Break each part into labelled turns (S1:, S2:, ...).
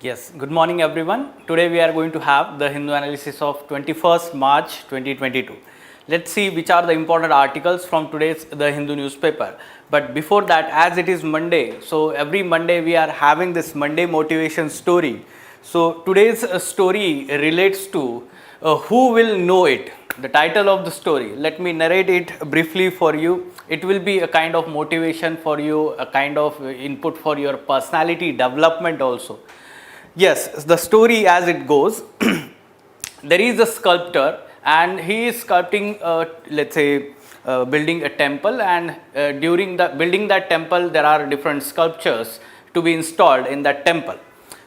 S1: Yes, good morning everyone. Today we are going to have the Hindu analysis of 21st March 2022. Let's see which are the important articles from today's The Hindu newspaper. But before that, as it is Monday, so every Monday we are having this Monday motivation story. So today's story relates to who will know it. The title of the story, let me narrate it briefly for you. It will be a kind of motivation for you, a kind of input for your personality development also. Yes, the story as it goes, there is a sculptor and he is sculpting, let's say, building a temple, and during the building that temple, there are different sculptures to be installed in that temple.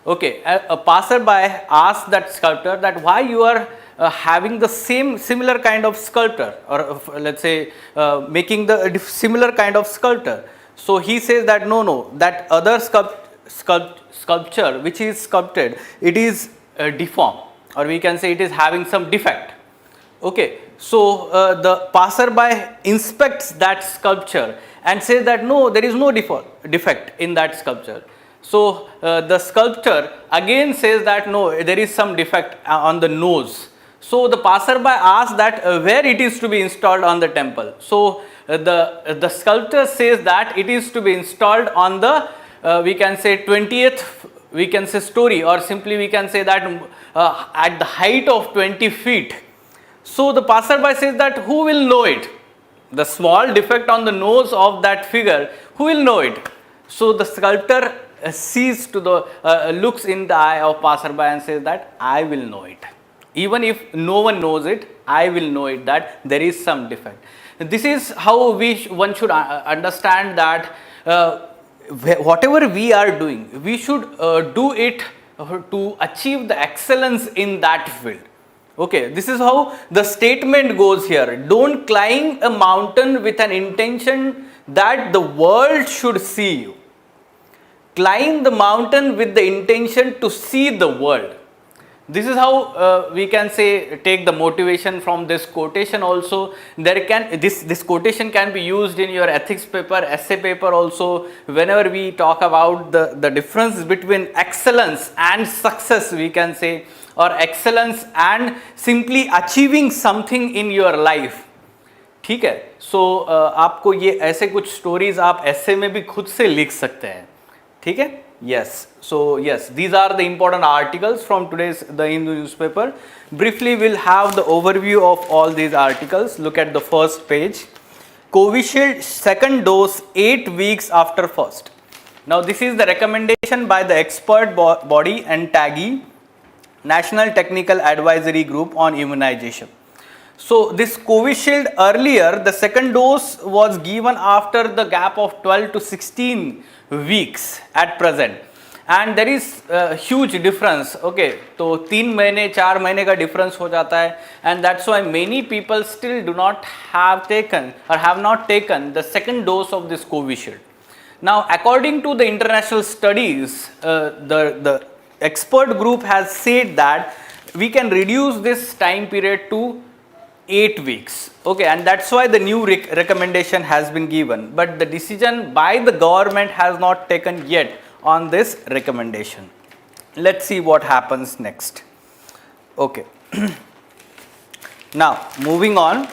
S1: Okay, a passerby asked that sculptor that why you are having the similar kind of sculptor, or let's say making the similar kind of sculptor. So he says that no, that other sculpture which is sculpted, it is deformed, or we can say it is having some defect. Okay, so the passerby inspects that sculpture and says that no, there is no defect in that sculpture. So the sculptor again says that no, there is some defect on the nose. So the passerby asks that where it is to be installed on the temple. So the sculptor says that it is to be installed on the we can say 20th, we can say story, or simply we can say that at the height of 20 feet. So the passerby says that who will know it? The small defect on the nose of that figure, who will know it? So the sculptor sees to the looks in the eye of passerby and says that I will know it. Even if no one knows it, I will know it that there is some defect. This is how one should understand that whatever we are doing, we should do it to achieve the excellence in that field. Okay, this is how the statement goes here. Don't climb a mountain with an intention that the world should see you. Climb the mountain with the intention to see the world. This is how we can say take the motivation from this quotation also. This quotation can be used in your ethics paper, essay paper also. Whenever we talk about the difference between excellence and success, we can say, or excellence and simply achieving something in your life. ठीक है, सो आपको ये ऐसे कुछ stories आप ऐसे में भी खुद से लिख सकते हैं. ठीक है. Yes, so yes, these are the important articles from today's The Hindu newspaper. Briefly, we'll have the overview of all these articles. Look at the first page. Covishield second dose 8 weeks after first. Now, this is the recommendation by the expert body and TAGI, National Technical Advisory Group on Immunization. So, this Covishield earlier, the second dose was given after the gap of 12 to 16 weeks at present, and there is a huge difference. Okay, तो 3 महीने 4 महीने का difference हो जाता है, and that's why many people still do not have taken or have not taken the second dose of this Covishield. Now, according to the international studies, the expert group has said that we can reduce this time period to 8 weeks. Okay, and that's why the new recommendation has been given, but the decision by the government has not taken yet on this recommendation. Let's see what happens next. Okay. Now, moving on.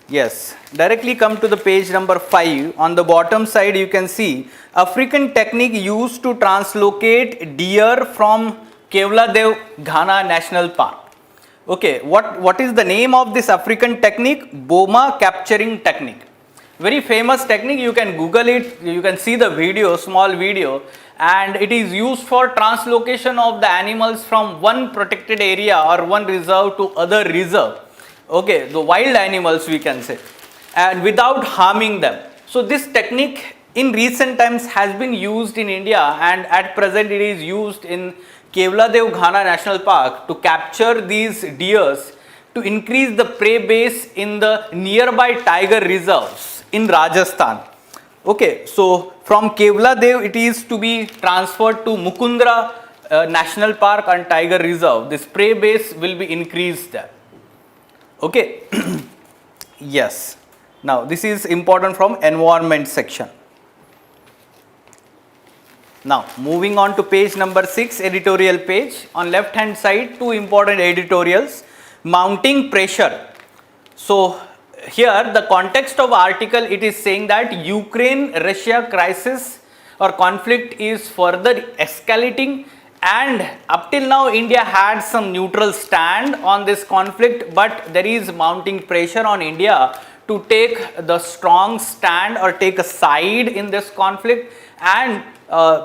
S1: Yes, directly come to the page number 5. On the bottom side, you can see African technique used to translocate deer from Kevladev Ghana National Park. Okay, what is the name of this African technique? Boma capturing technique. Very famous technique. You can Google it. You can see the video, small video, and it is used for translocation of the animals from one protected area or one reserve to other reserve. Okay, the wild animals we can say, and without harming them. So this technique in recent times has been used in India, and at present it is used in Kevladev Ghana National Park to capture these deers to increase the prey base in the nearby tiger reserves in Rajasthan. Okay, so from Kevladev it is to be transferred to Mukundra National Park and Tiger Reserve. This prey base will be increased there. Okay. Yes. Now this is important from environment section. Now moving on to page number 6, editorial page. On left hand side, two important editorials. Mounting pressure. So here the context of article, it is saying that Ukraine-Russia crisis or conflict is further escalating, and up till now India had some neutral stand on this conflict, but there is mounting pressure on India to take the strong stand or take a side in this conflict, and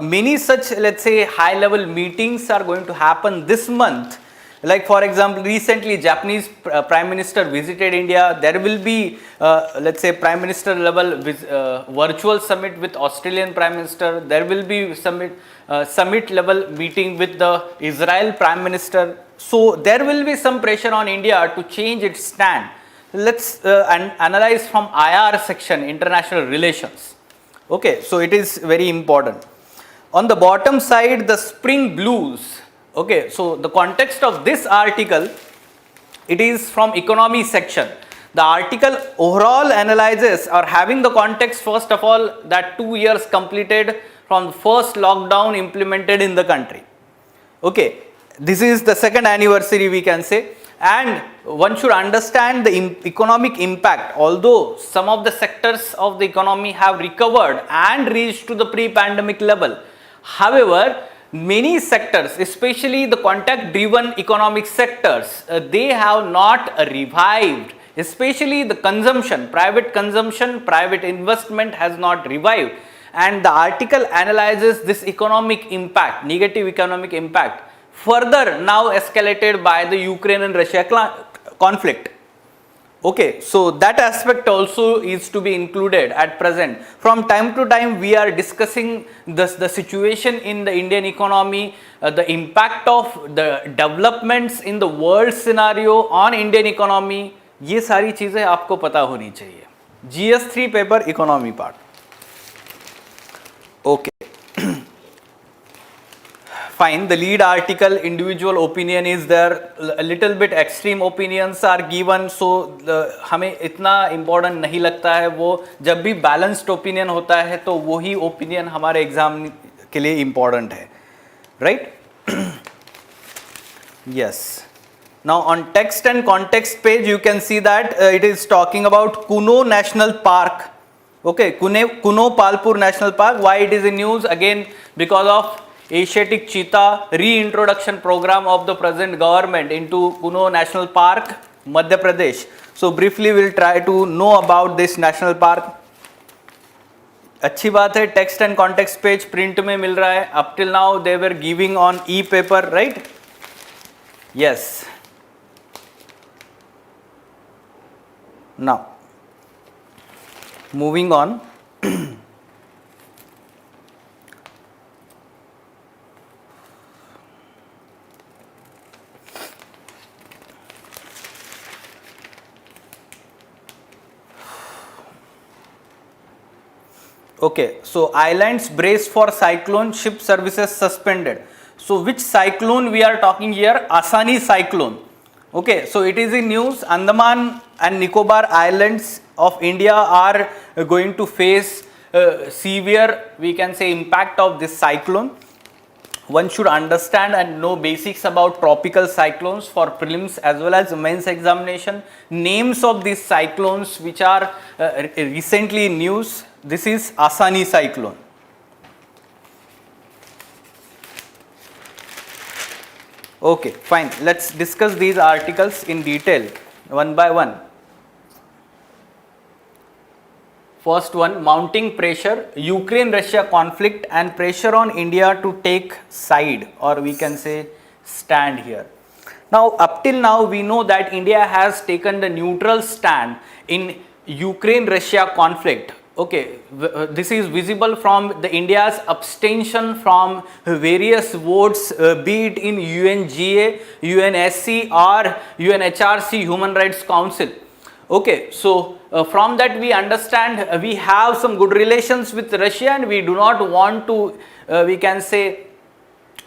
S1: many such, let's say, high level meetings are going to happen this month. Like for example, recently Japanese Prime Minister visited India. There will be let's say Prime Minister level virtual summit with Australian Prime Minister. There will be summit level meeting with the Israel Prime Minister. So there will be some pressure on India to change its stand. Let's analyze from IR section, international relations. Okay, so it is very important. On the bottom side, the spring blues. Okay, so the context of this article, it is from economy section. The article overall analyzes or having the context, first of all, that 2 years completed from the first lockdown implemented in the country. Okay, this is the second anniversary, we can say, and one should understand the economic impact. Although some of the sectors of the economy have recovered and reached to the pre-pandemic level, however, many sectors, especially the contact driven economic sectors, they have not revived, especially the consumption, private investment has not revived, and the article analyzes this economic impact, negative economic impact, further now escalated by the Ukraine and Russia conflict. Okay, so that aspect also is to be included at present. From time to time we are discussing the situation in the Indian economy, the impact of the developments in the world scenario on Indian economy. ये सारी चीज़ें आपको पता होनी चाहिए. GS3 paper economy part. Okay. Fine, the lead article, individual opinion is there, a little bit extreme opinions are given, so हमें इतना important नहीं लगता है. वो जब भी balanced opinion होता है तो वही opinion हमारे exam के लिए important है, right? Yes. Now on text and context page you can see that it is talking about Kuno National Park. Okay, Kuno Palpur National Park. Why it is in news? Again, because of Asiatic cheetah reintroduction program of the present government into Kuno National Park, Madhya Pradesh. So briefly we will try to know about this national park. अच्छी बात है, text and context page print में मिल रहा है. Up till now they were giving on e-paper, right? Yes. Now moving on. Okay, so islands brace for cyclone, ship services suspended. So which cyclone we are talking here? Asani cyclone. Okay, so it is in news. Andaman and Nicobar Islands of India are going to face severe, we can say, impact of this cyclone. One should understand and know basics about tropical cyclones for prelims as well as mains examination. Names of these cyclones which are recently in news. This is Asani cyclone. Okay, fine. Let's discuss these articles in detail, one by one. First one, mounting pressure, Ukraine-Russia conflict and pressure on India to take side, or we can say stand here. Now, up till now, we know that India has taken the neutral stand in Ukraine-Russia conflict. Okay, this is visible from the India's abstention from various votes, be it in UNGA, UNSC or UNHRC, Human Rights Council. Okay, so from that we understand we have some good relations with Russia and we do not want to, we can say,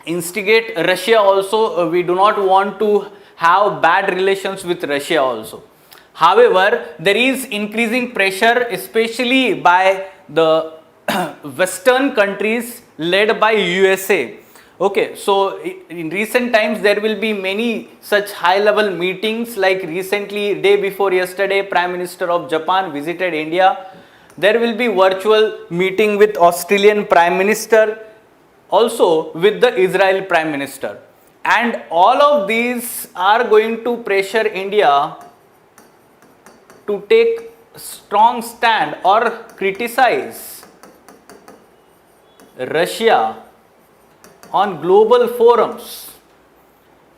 S1: instigate Russia also. We do not want to have bad relations with Russia also. However, there is increasing pressure, especially by the Western countries, led by USA. Okay, so in recent times there will be many such high level meetings, like recently, day before yesterday, Prime Minister of Japan visited India. There will be virtual meeting with Australian Prime Minister, also with the Israel Prime Minister, and all of these are going to pressure India to take strong stand or criticize Russia on global forums.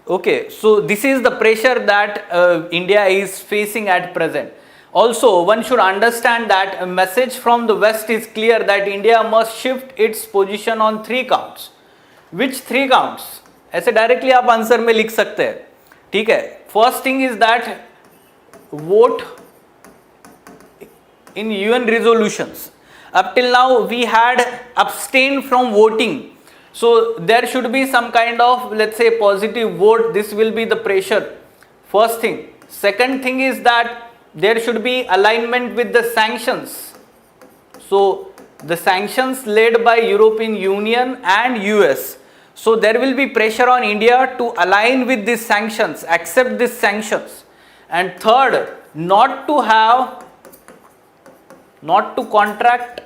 S1: Okay, so this is the pressure that India is facing at present. Also, one should understand that a message from the West is clear that India must shift its position on 3 counts. Which 3 counts? ऐसे directly आप answer में लिख सकते हैं, ठीक है. First thing is that vote in UN resolutions. Up till now we had abstained from voting, so there should be some kind of, let's say, positive vote. This will be the pressure, first thing. Second thing is that there should be alignment with the sanctions. So the sanctions led by European Union and US, so there will be pressure on India to align with these sanctions, accept these sanctions. And third, not to contract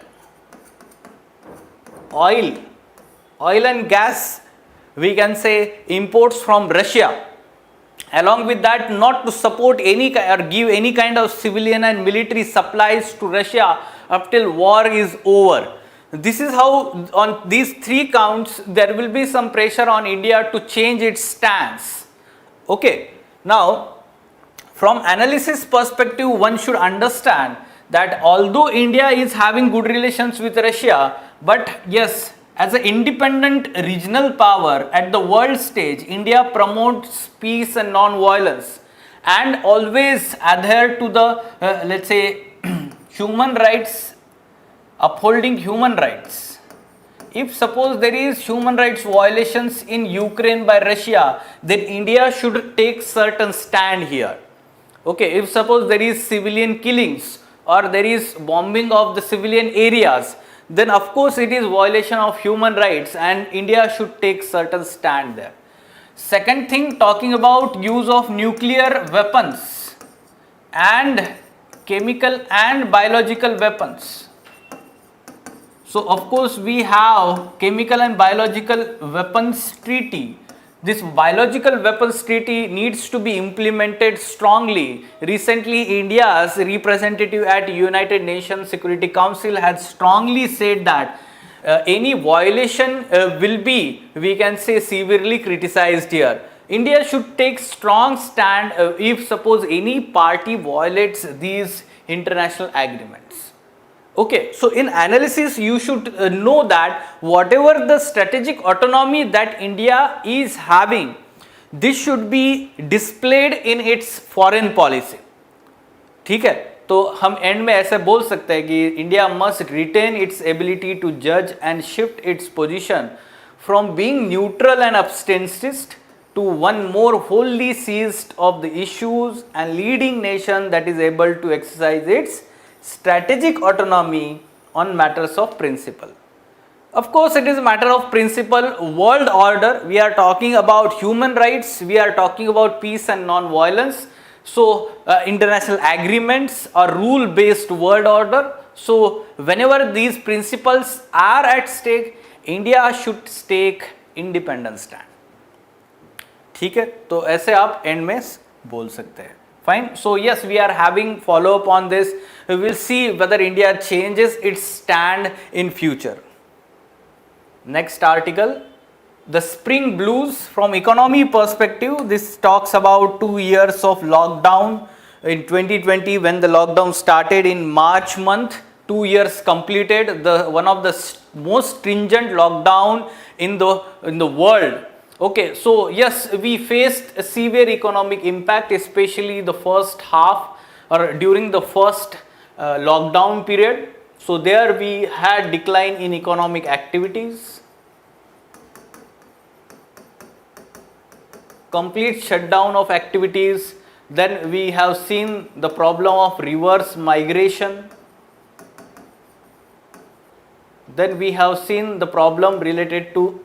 S1: oil and gas, we can say, imports from Russia. Along with that, not to support any or give any kind of civilian and military supplies to Russia up till war is over. This is how on these 3 counts there will be some pressure on India to change its stance. Okay, now from analysis perspective, one should understand that although India is having good relations with Russia, but yes, as an independent regional power at the world stage, India promotes peace and non-violence and always adhere to the, let's say, human rights, upholding human rights. If suppose there is human rights violations in Ukraine by Russia, then India should take certain stand here. Okay, if suppose there is civilian killings or there is bombing of the civilian areas, then of course it is violation of human rights and India should take certain stand there. Second thing, talking about use of nuclear weapons and chemical and biological weapons. So of course we have chemical and biological weapons treaty. This biological weapons treaty needs to be implemented strongly. Recently, India's representative at United Nations Security Council has strongly said that any violation will be, we can say, severely criticized here. India should take strong stand if suppose any party violates these international agreements. Okay, so in analysis you should know that whatever the strategic autonomy that India is having, this should be displayed in its foreign policy. ठीक है, तो हम and में ऐसे बोल सकते हैं कि India must retain its ability to जज and shift its position from being neutral and abstentionist to one more wholly seized of the issues and leading nation that is able to exercise its strategic autonomy on matters of principle. Of course, it is a matter of principle, world order. We are talking about human rights, we are talking about peace and non-violence. So, international agreements or rule-based world order. So, whenever these principles are at stake, India should take independent stand. ठीक है, तो ऐसे आप and में बोल सकते हैं. Fine. So yes, we are having follow up on this. We will see whether India changes its stand in future. Next article, the spring blues from economy perspective. This talks about 2 years of lockdown in 2020 when the lockdown started in March month. 2 years completed, the one of the most stringent lockdown in the world. Okay, so yes, we faced a severe economic impact, especially the first half or during the first lockdown period. So there we had decline in economic activities, complete shutdown of activities. Then we have seen the problem of reverse migration, Then we have seen the problem related to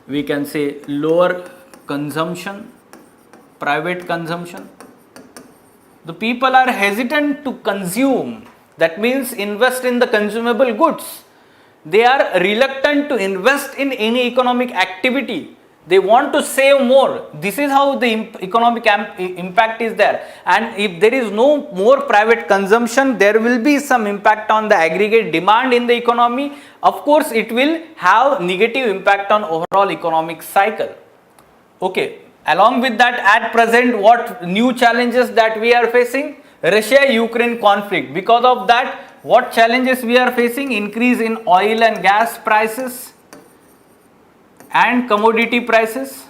S1: we can say lower consumption, private consumption. The people are hesitant to consume, that means invest in the consumable goods. They are reluctant to invest in any economic activity. They want to save more. This is how the economic impact is there. And if there is no more private consumption, there will be some impact on the aggregate demand in the economy. Of course, it will have negative impact on overall economic cycle. Okay. Along with that, at present, what new challenges that we are facing? Russia-Ukraine conflict. Because of that, what challenges we are facing? Increase in oil and gas prices and commodity prices.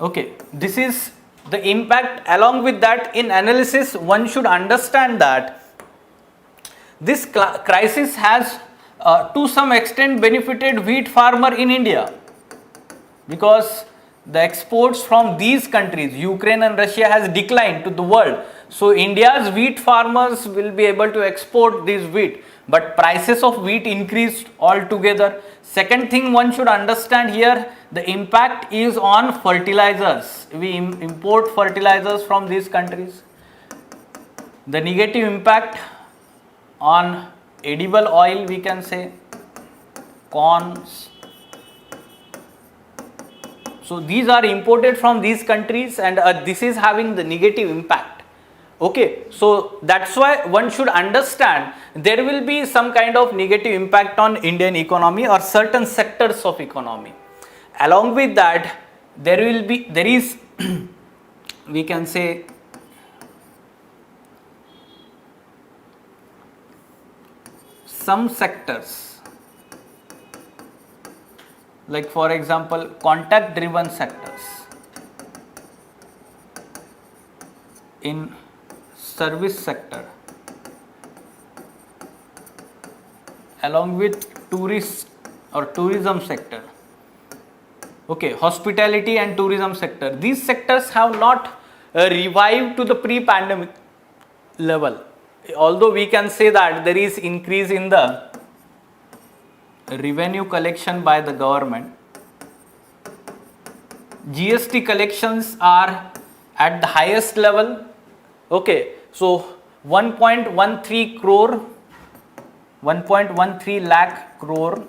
S1: Okay, this is the impact. Along with that, in analysis, one should understand that this crisis has to some extent benefited wheat farmer in India, because the exports from these countries, Ukraine and Russia, has declined to the world. So India's wheat farmers will be able to export this wheat, but prices of wheat increased altogether. Second thing one should understand here, the impact is on fertilizers. We import fertilizers from these countries. The negative impact on edible oil, we can say, corns. So these are imported from these countries, and this is having the negative impact. Okay, so that's why one should understand there will be some kind of negative impact on Indian economy or certain sectors of economy. Along with that, there is we can say some sectors, like for example contact driven sectors in service sector, along with tourist or tourism sector. Okay, hospitality and tourism sector. These sectors have not revived to the pre-pandemic level. Although we can say that there is increase in the revenue collection by the government, GST collections are at the highest level. Okay, so 1.13 crore, 1.13 lakh crore.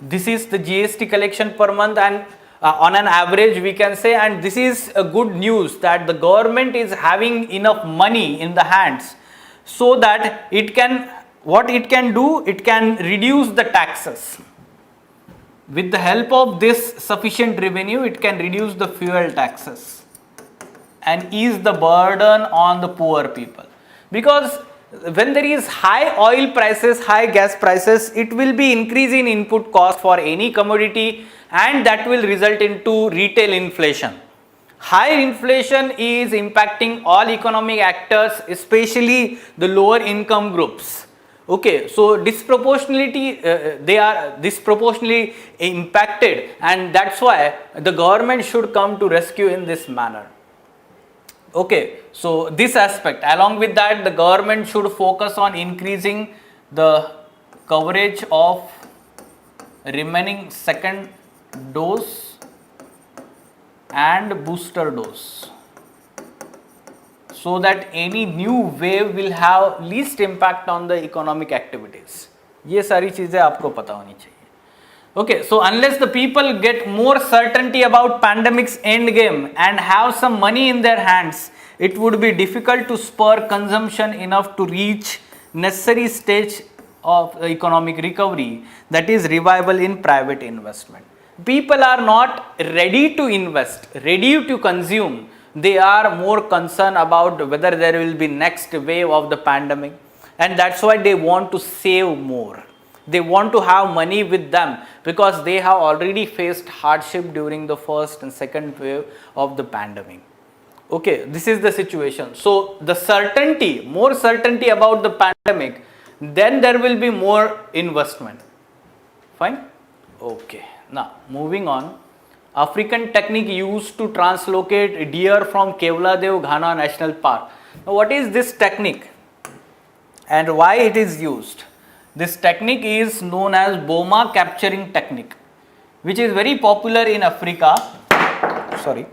S1: This is the GST collection per month, and on an average we can say, and this is a good news that the government is having enough money in the hands so that it can, what it can do, it can reduce the taxes. With the help of this sufficient revenue, it can reduce the fuel taxes and ease the burden on the poor people. Because when there is high oil prices, high gas prices, it will be increase in input cost for any commodity, and that will result into retail inflation. High inflation is impacting all economic actors, especially the lower income groups. Okay, so disproportionately they are disproportionately impacted, and that's why the government should come to rescue in this manner. Okay, so this aspect, along with that, the government should focus on increasing the coverage of remaining second dose and booster dose, so that any new wave will have least impact on the economic activities. ये सारी चीजें आपको पता होनी चाहिए. Okay, so unless the people get more certainty about pandemic's end game and have some money in their hands, it would be difficult to spur consumption enough to reach necessary stage of economic recovery, that is revival in private investment. People are not ready to invest, ready to consume. They are more concerned about whether there will be next wave of the pandemic, and that's why they want to save more. They want to have money with them because they have already faced hardship during the first and second wave of the pandemic. Okay, this is the situation. So the certainty, more certainty about the pandemic, then there will be more investment. Fine? Okay. Now moving on. African technique used to translocate deer from Kevladev Ghana National Park. Now, what is this technique and why it is used? This technique is known as boma capturing technique, which is very popular in Africa. Sorry.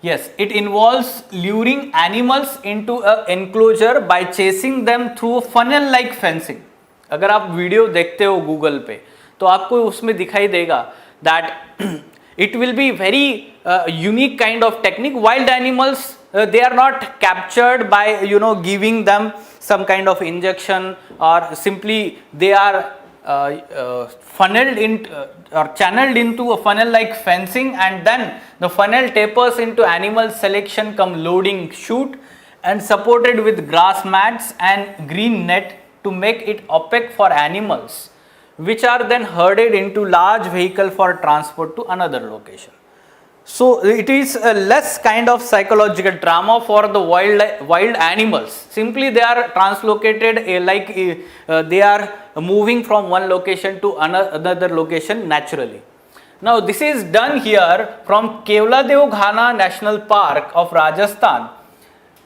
S1: Yes, it involves luring animals into an enclosure by chasing them through funnel like fencing. अगर आप video देखते हो Google पे तो आपको उसमें दिखाई देगा that it will be very unique kind of technique. Wild animals they are not captured by giving them some kind of injection, or simply they are funneled in or channeled into a funnel like fencing, and then the funnel tapers into animal selection come loading chute and supported with grass mats and green net to make it opaque for animals, which are then herded into large vehicle for transport to another location. So it is a less kind of psychological drama for the wild animals. Simply they are translocated they are moving from one location to another location naturally. Now this is done here from Kevladev Ghana National Park of Rajasthan.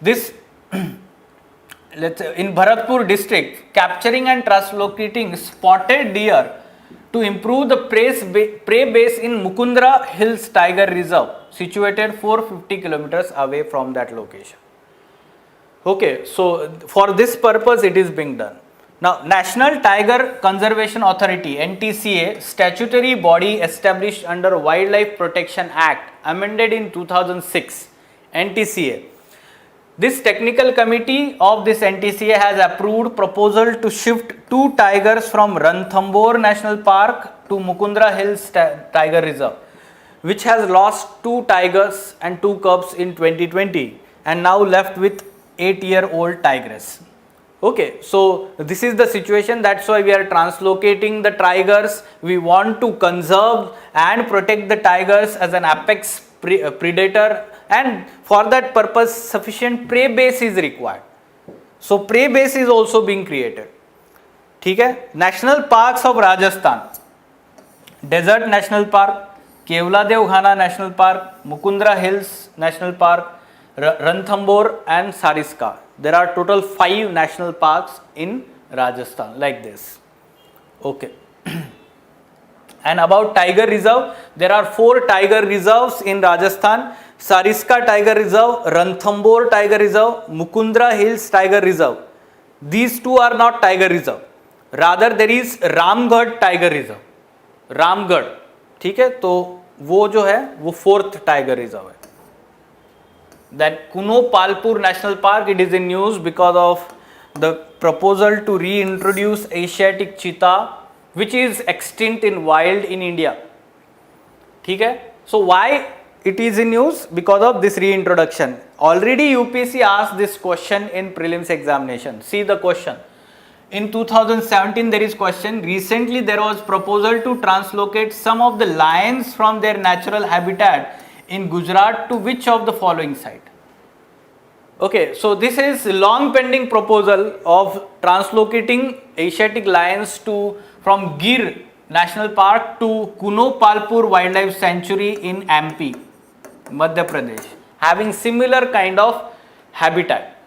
S1: This in Bharatpur district, capturing and translocating spotted deer to improve the prey base in Mukundra Hills Tiger Reserve, situated 450 kilometers away from that location. Okay, so for this purpose it is being done. Now, National Tiger Conservation Authority (NTCA), statutory body established under Wildlife Protection Act, amended in 2006, NTCA. This technical committee of this NTCA has approved proposal to shift 2 tigers from Ranthambore National Park to Mukundra Hills Tiger Reserve, which has lost 2 tigers and 2 cubs in 2020 and now left with 8-year-old tigress. Okay, so this is the situation. That's why we are translocating the tigers. We want to conserve and protect the tigers as an apex predator, and for that purpose sufficient prey base is required. So prey base is also being created. ठीक है. National parks of Rajasthan: Desert National Park, Kevladev Ghana National Park, Mukundra Hills National Park, Ranthambore and Sariska. There are total 5 national parks in Rajasthan like this. Okay. And about tiger reserve, there are 4 tiger reserves in Rajasthan: Sariska Tiger Reserve, Ranthambore Tiger Reserve, Mukundra Hills Tiger Reserve. These 2 are not tiger reserve. Rather there is Ramgarh Tiger Reserve. Ramgarh, ठीक है, तो वो जो है वो 4th tiger reserve है. Then Kuno Palpur National Park, it is in news because of the proposal to reintroduce Asiatic cheetah, which is extinct in wild in India. ठीक है. So why it is in news? Because of this reintroduction. Already UPSC asked this question in prelims examination. See the question. In 2017 there is question. Recently there was proposal to translocate some of the lions from their natural habitat in Gujarat to which of the following site? Okay, so this is long pending proposal of translocating Asiatic lions from Gir National Park to Kuno Palpur Wildlife Sanctuary in MP, Madhya Pradesh, having similar kind of habitat.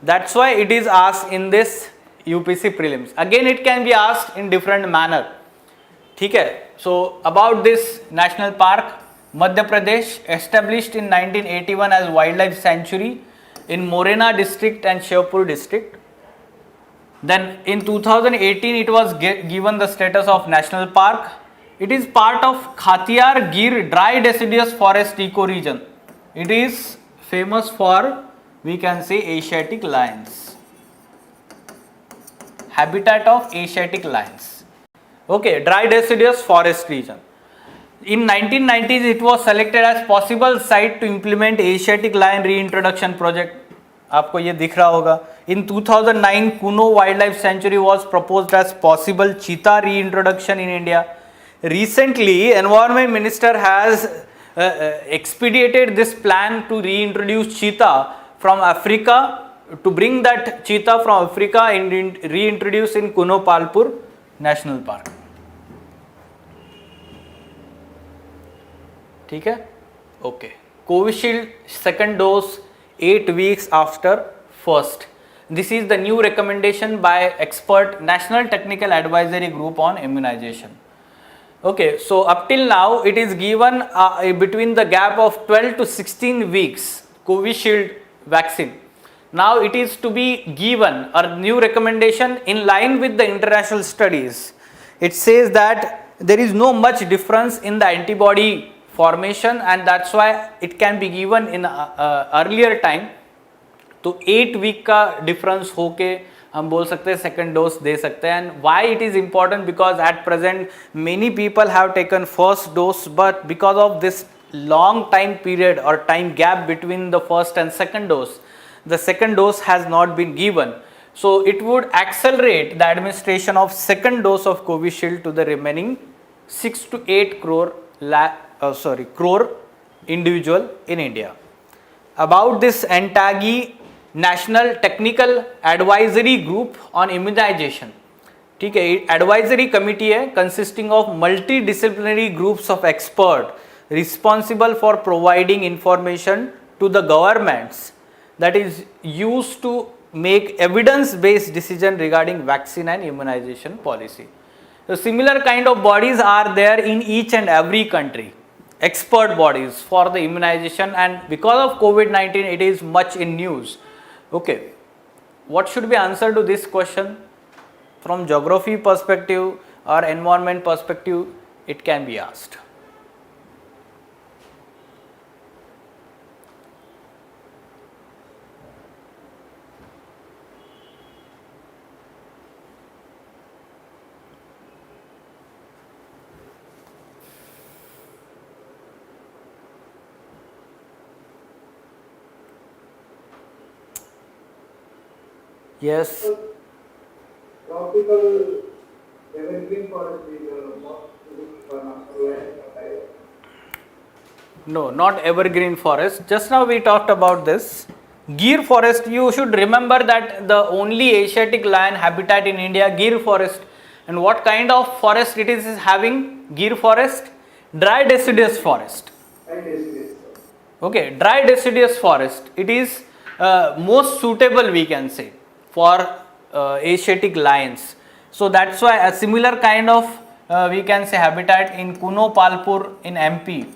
S1: That's why it is asked in this UPSC prelims. Again it can be asked in different manner. ठीक है. So about this national park, Madhya Pradesh, established in 1981 as wildlife sanctuary in Morena district and Shivpur district. Then in 2018 it was given the status of national park. It is part of Khatiyar Gir dry deciduous forest ecoregion. It is famous for, we can say, Asiatic lions. Habitat of Asiatic lions. Okay, dry deciduous forest region. In 1990s it was selected as possible site to implement Asiatic lion reintroduction project. आपको ये दिख रहा होगा. In 2009 Kuno Wildlife Sanctuary was proposed as possible cheetah reintroduction in India. Recently Environment Minister has expedited this plan to reintroduce cheetah from Africa, to bring that cheetah from Africa and reintroduce in Kuno Palpur National Park. ठीक है, okay. Covishield second dose 8 weeks after first. This is the new recommendation by expert National Technical Advisory Group on Immunization. Okay, so up till now it is given between the gap of 12 to 16 weeks Covishield vaccine. Now it is to be given a new recommendation in line with the international studies. It says that there is no much difference in the antibody formation, and that's why it can be given in earlier time. तो 8 week का difference होके हम बोल सकते हैं second dose दे सकते हैं. And why it is important, because at present many people have taken first dose, but because of this long time period or time gap between the first and second dose, the second dose has not been given. So it would accelerate the administration of second dose of Covishield to the remaining 6 to 8 crore individual in India. About this NTAGI, National Technical Advisory Group on Immunization, ठीक है, advisory committee है consisting of multidisciplinary groups of experts responsible for providing information to the governments that is used to make evidence-based decision regarding vaccine and immunization policy. So similar kind of bodies are there in each and every country, expert bodies for the immunization, and because of COVID-19 it is much in news. Okay, what should be answer to this question? From geography perspective or environment perspective, it can be asked. Yes.
S2: Tropical evergreen forest is not
S1: No, not evergreen forest. Just now we talked about this. Gir forest, you should remember that the only Asiatic lion habitat in India, Gir forest. And what kind of forest it is having? Gir forest? Dry deciduous forest. Okay, dry deciduous forest. It is most suitable, we can say, for Asiatic lions. So that's why a similar kind of we can say habitat in Kuno Palpur in MP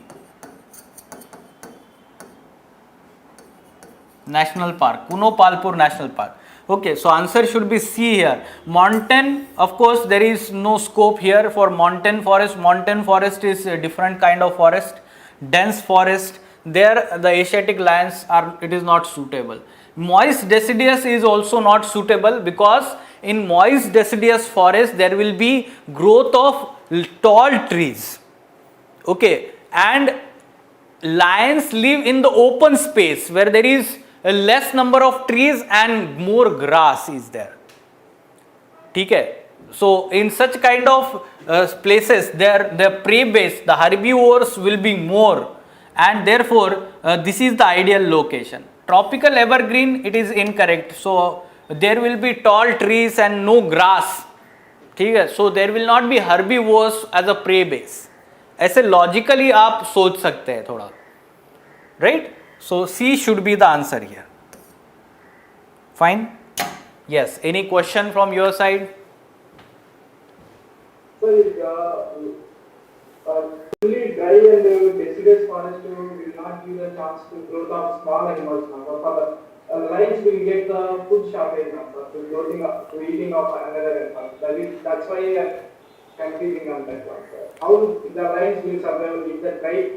S1: National Park, Kuno Palpur National Park. Okay, so answer should be C here. Mountain, of course there is no scope here for mountain forest. Mountain forest is a different kind of forest, dense forest. There the Asiatic lions are, it is not suitable. Moist deciduous is also not suitable, because in moist deciduous forest there will be growth of tall trees. Okay, and lions live in the open space where there is a less number of trees and more grass is there. ठीक है, so in such kind of places the prey base, the herbivores will be more, and therefore this is the ideal location. Tropical evergreen, it is incorrect. So there will be tall trees and no grass. ठीक है, so there will not be herbivores as a prey base. ऐसे logically आप सोच सकते हैं थोड़ा, right? So C should be the answer here. Fine. Yes. Any question from your side?
S2: So fully dry and deciduous forest will not give the chance to growth of small animals. For the lions will get the food shortage to growing up, to eating of another animal. That's why confusing on that one. How the lions will survive if the dry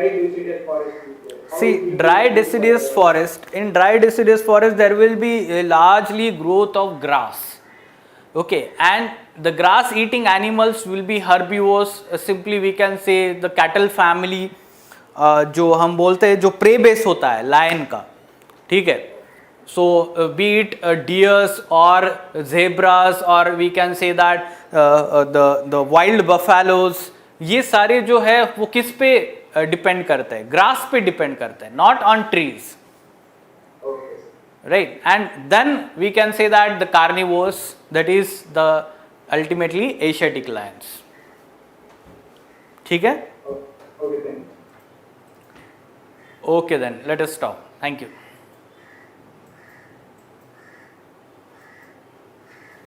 S2: deciduous forest is there?
S1: See, dry deciduous forest. In dry deciduous forest, there will be a largely growth of grass. Okay, and the grass eating animals will be herbivores. Simply we can say the cattle family, जो हम बोलते हैं जो prey base होता है lion का, ठीक है. So be it deers or zebras, or we can say that the wild buffaloes, ये सारे जो है वो किस पे डिपेंड करते हैं? ग्रास पे डिपेंड करते हैं, not on trees, right. And then we can say that the carnivores, that is the ultimately Asiatic lions. ठीक है, Okay then, let us stop. Thank you.